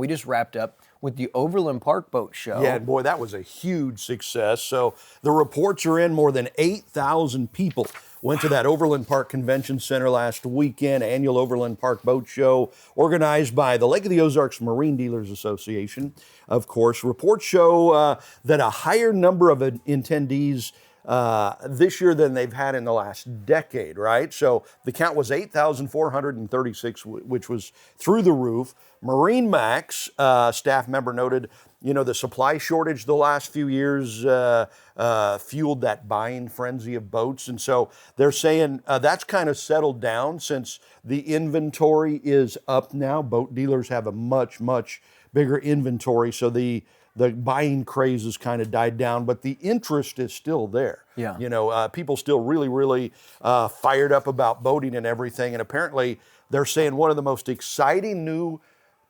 we just wrapped up with the Overland Park Boat Show. Yeah, and boy, that was a huge success. So the reports are in. More than 8,000 people went to that Overland Park Convention Center last weekend, annual Overland Park Boat Show, organized by the Lake of the Ozarks Marine Dealers Association. Of course, reports show that a higher number of attendees this year than they've had in the last decade, right? So the count was 8,436, which was through the roof. Marine Max staff member noted, the supply shortage the last few years fueled that buying frenzy of boats. And so they're saying that's kind of settled down since the inventory is up now. Boat dealers have a much, much bigger inventory. So the buying craze has kind of died down, but the interest is still there. Yeah. People still really, really fired up about boating and everything. And apparently they're saying one of the most exciting new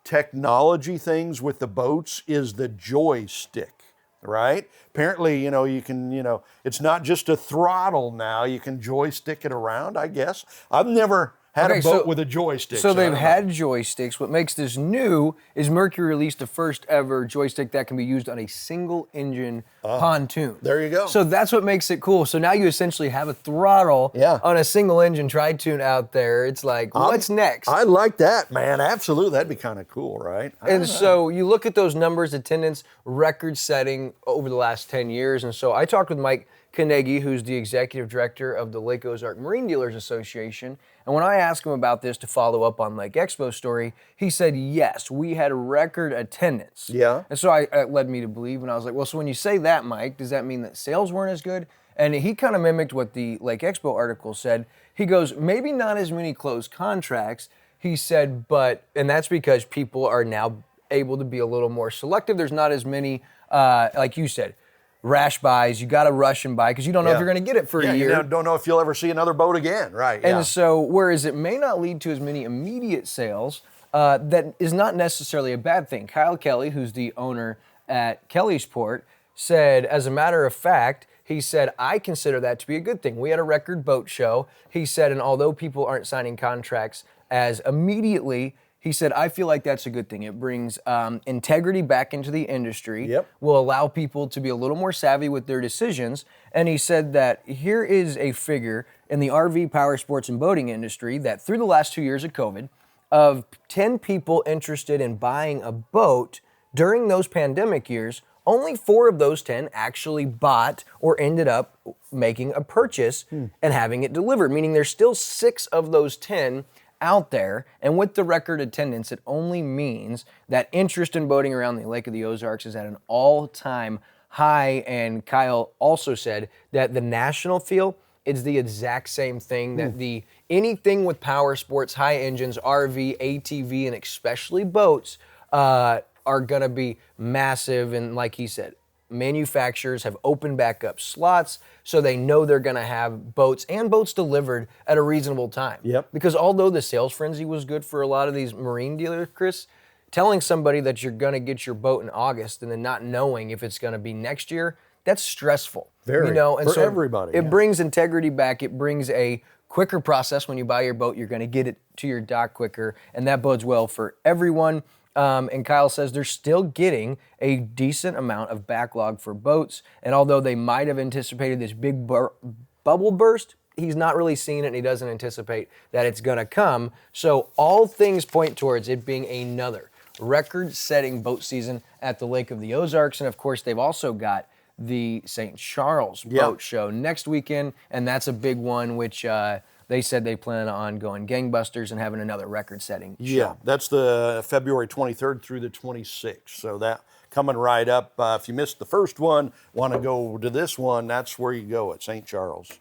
technology things with the boats is the joystick, right? Apparently, you can, it's not just a throttle now. You can joystick it around, I guess. I've never had a boat with a joystick. So they've had joysticks. What makes this new is Mercury released the first ever joystick that can be used on a single engine pontoon. There you go. So that's what makes it cool. So now you essentially have a throttle on a single engine tri-tune out there. It's like, what's next? I like that, man. Absolutely. That'd be kind of cool, right? And so you look at those numbers, attendance record setting over the last 10 years. And so I talked with Mike Carnegie, who's the executive director of the Lake Ozark Marine Dealers Association. And when I asked him about this to follow up on Lake Expo's story, he said, yes, we had record attendance. Yeah. And so it led me to believe, and I was like, well, so when you say that, Mike, does that mean that sales weren't as good? And he kind of mimicked what the Lake Expo article said. He goes, maybe not as many closed contracts. He said, and that's because people are now able to be a little more selective. There's not as many, like you said, rash buys. You got to rush and buy because you don't know if you're going to get it for a year. You don't know if you'll ever see another boat again, right? And so, whereas it may not lead to as many immediate sales, that is not necessarily a bad thing. Kyle Kelly, who's the owner at Kelly's Port, said, as a matter of fact, he said, I consider that to be a good thing. We had a record boat show. He said, and although people aren't signing contracts as immediately, he said, I feel like that's a good thing. It brings integrity back into the industry, will allow people to be a little more savvy with their decisions. And he said that here is a figure in the RV, power sports, and boating industry that through the last 2 years of COVID, of 10 people interested in buying a boat during those pandemic years, only 4 of those 10 actually bought or ended up making a purchase and having it delivered, meaning there's still 6 of those 10 out there. And with the record attendance, it only means that interest in boating around the Lake of the Ozarks is at an all-time high. And Kyle also said that the national feel is the exact same thing, that anything with power sports, high engines, RV, ATV, and especially boats are going to be massive. And like he said, manufacturers have opened back up slots, so they know they're going to have boats delivered at a reasonable time. Because although the sales frenzy was good for a lot of these marine dealers, Chris, telling somebody that you're going to get your boat in August and then not knowing if it's going to be next year, that's stressful. Very, and for so everybody. It brings integrity back. It brings a quicker process. When you buy your boat, you're going to get it to your dock quicker, and that bodes well for everyone. And Kyle says they're still getting a decent amount of backlog for boats. And although they might have anticipated this big bubble burst, he's not really seeing it, and he doesn't anticipate that it's going to come. So all things point towards it being another record-setting boat season at the Lake of the Ozarks. And of course, they've also got the St. Charles Boat Show next weekend, and that's a big one, which they said they plan on going gangbusters and having another record-setting show. Yeah, that's the February 23rd through the 26th. So that coming right up. If you missed the first one, want to go to this one, that's where you go at St. Charles.